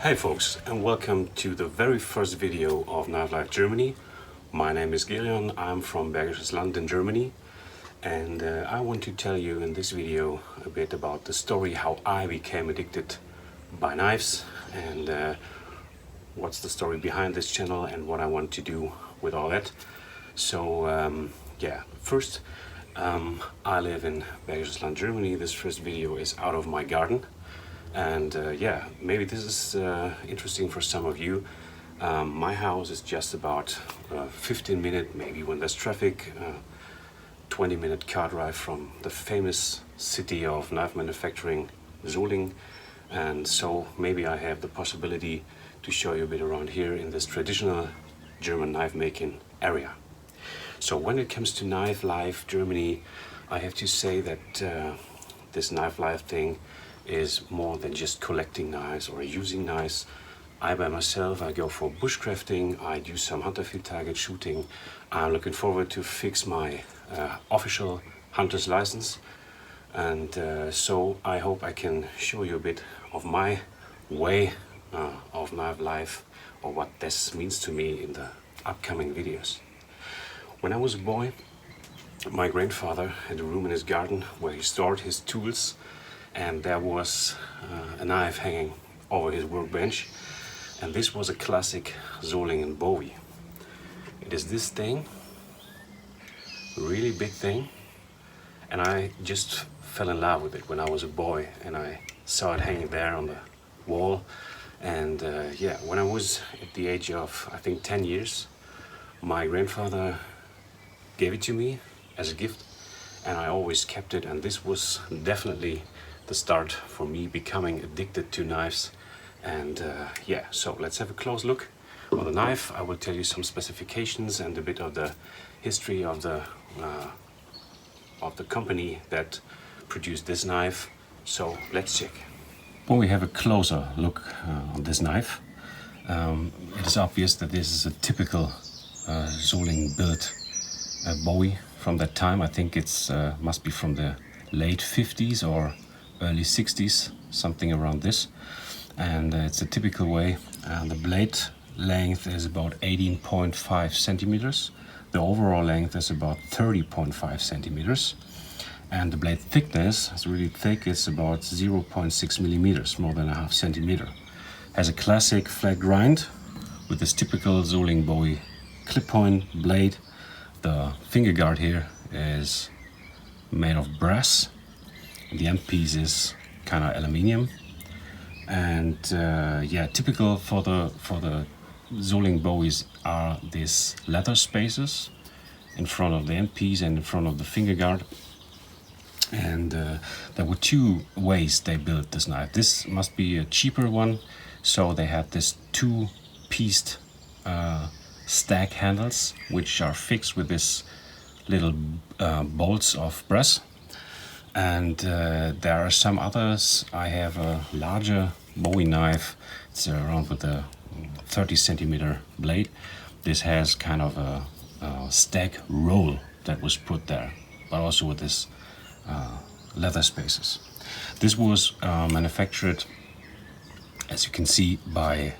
Hey folks, and welcome to the very first video of Knife Life Germany. My name is Gerion, I'm from Bergisches Land in Germany, and I want to tell you in this video a bit about the story how I became addicted by knives, and what's the story behind this channel and what I want to do with all that. So first, I live in Bergisches Land, Germany. This first video is out of my garden. And maybe this is interesting for some of you. My house is just about 15-minute, maybe when there's traffic, 20-minute car drive from the famous city of knife manufacturing, Solingen. And so maybe I have the possibility to show you a bit around here in this traditional German knife making area. So when it comes to Knife Life Germany, I have to say that this Knife Life thing is more than just collecting knives or using knives. I by myself, I go for bushcrafting, I do some hunter field target shooting. I'm looking forward to fix my official hunter's license, and so I hope I can show you a bit of my way of knife life, or what this means to me in the upcoming videos. When I was a boy, my grandfather had a room in his garden where he stored his tools, and there was a knife hanging over his workbench, and this was a classic Solingen Bowie. It is this thing, really big thing, and I just fell in love with it when I was a boy, and I saw it hanging there on the wall. And when I was at the age of, I think, 10 years, my grandfather gave it to me as a gift, and I always kept it, and this was definitely the start for me becoming addicted to knives. And so let's have a close look on the knife. I will tell you some specifications and a bit of the history of the company that produced this knife. So let's check. When we have a closer look on this knife, it is obvious that this is a typical Solingen built Bowie from that time. I think it's must be from the late 50s or early 60s, something around this. And it's a typical way. The blade length is about 18.5 centimeters. The overall length is about 30.5 centimeters. And the blade thickness is really thick. It's about 0.6 millimeters, more than a half centimeter. Has a classic flat grind with this typical Solingen Bowie clip point blade. The finger guard here is made of brass. The end piece is kind of aluminium, and typical for the Solingen Bowies are these leather spaces in front of the end piece and in front of the finger guard. And there were two ways they built this knife. This must be a cheaper one, so they had this two-pieced stack handles, which are fixed with this little bolts of brass. And there are some others. I have a larger Bowie knife. It's around with a 30 centimeter blade. This has kind of a stack roll that was put there, but also with this leather spaces. This was manufactured, as you can see, by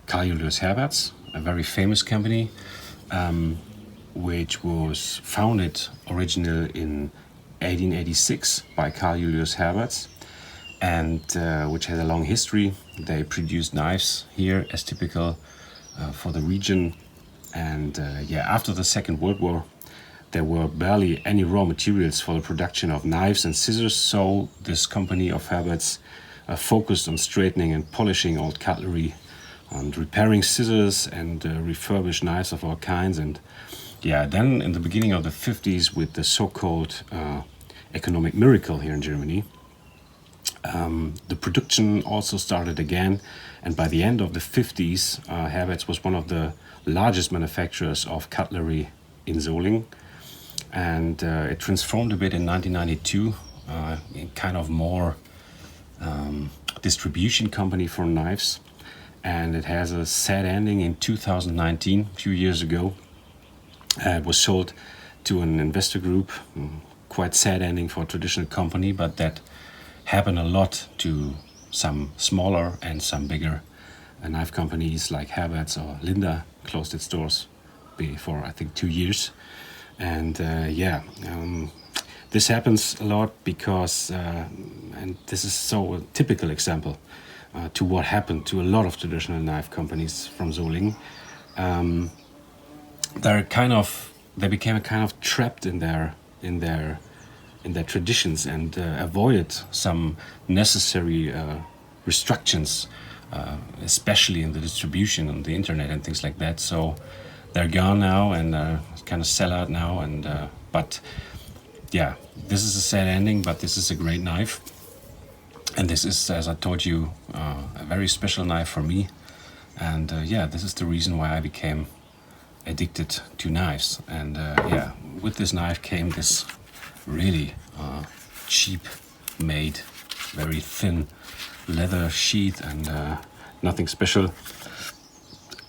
Carl Julius Herbert's, a very famous company, which was founded originally in 1886 by Carl Julius Herbert's, and which has a long history. They produced knives here as typical for the region. And after the Second World War, there were barely any raw materials for the production of knives and scissors, so this company of Herbert's focused on straightening and polishing old cutlery, and repairing scissors and refurbished knives of all kinds. And then in the beginning of the 50s, with the so-called economic miracle here in Germany, the production also started again. And by the end of the 50s, Herbert's was one of the largest manufacturers of cutlery in Solingen. And it transformed a bit in 1992, in kind of more distribution company for knives. And it has a sad ending in 2019, a few years ago. It was sold to an investor group. Quite sad ending for a traditional company, but that happened a lot to some smaller and some bigger knife companies like Herbert's or Linda closed its doors for I think 2 years. And this happens a lot because, and this is so a typical example to what happened to a lot of traditional knife companies from Solingen. They became kind of trapped in their traditions and avoided some necessary restrictions, especially in the distribution on the internet and things like that. So they're gone now and kind of sell out now. And but yeah, this is a sad ending, but this is a great knife. And this is, as I told you, a very special knife for me. And this is the reason why I became addicted to knives. And with this knife came this really cheap made, very thin leather sheath and nothing special.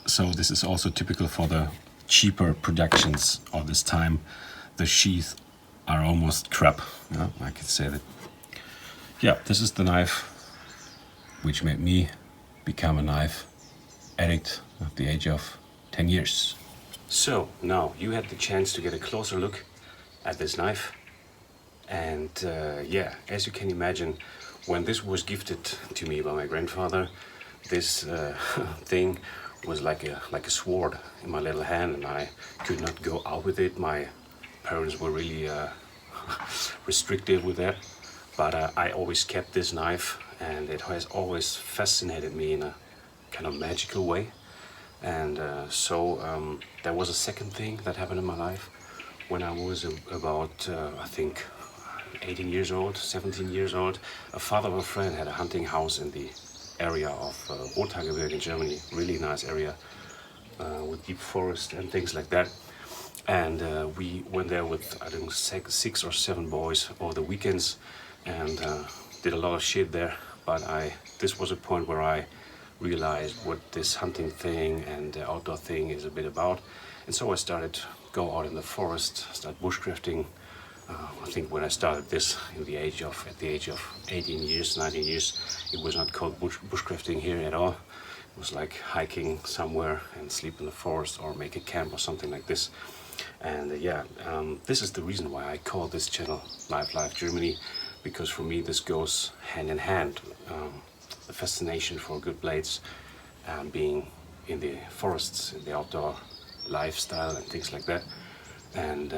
So this is also typical for the cheaper productions of this time. The sheath are almost crap. I could say that. Yeah, this is the knife which made me become a knife addict at the age of 10 years. So now you had the chance to get a closer look at this knife. And as you can imagine, when this was gifted to me by my grandfather, this thing was like a sword in my little hand, and I could not go out with it. My parents were really restrictive with that, but I always kept this knife, and it has always fascinated me in a kind of magical way. And there was a second thing that happened in my life when I was about I think 18 years old, 17 years old. A father of a friend had a hunting house in the area of Rothaargebirge in Germany, really nice area with deep forest and things like that. And we went there with, I think, 6 or 7 boys over the weekends and did a lot of shit there. But this was a point where I realized what this hunting thing and the outdoor thing is a bit about. And so I started to go out in the forest, start bushcrafting. I think when I started this at the age of 18 years, 19 years, it was not called bushcrafting here at all. It was like hiking somewhere and sleep in the forest or make a camp or something like this. And this is the reason why I call this channel Knife Life Germany, because for me this goes hand in hand. The fascination for good blades, being in the forests, in the outdoor lifestyle and things like that. And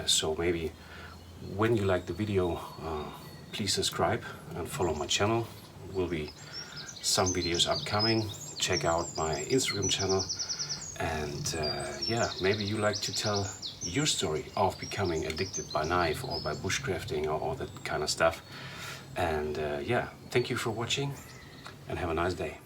so maybe when you like the video, please subscribe and follow my channel. Will be some videos upcoming. Check out my Instagram channel. And maybe you like to tell your story of becoming addicted by knife or by bushcrafting or all that kind of stuff. And thank you for watching and have a nice day.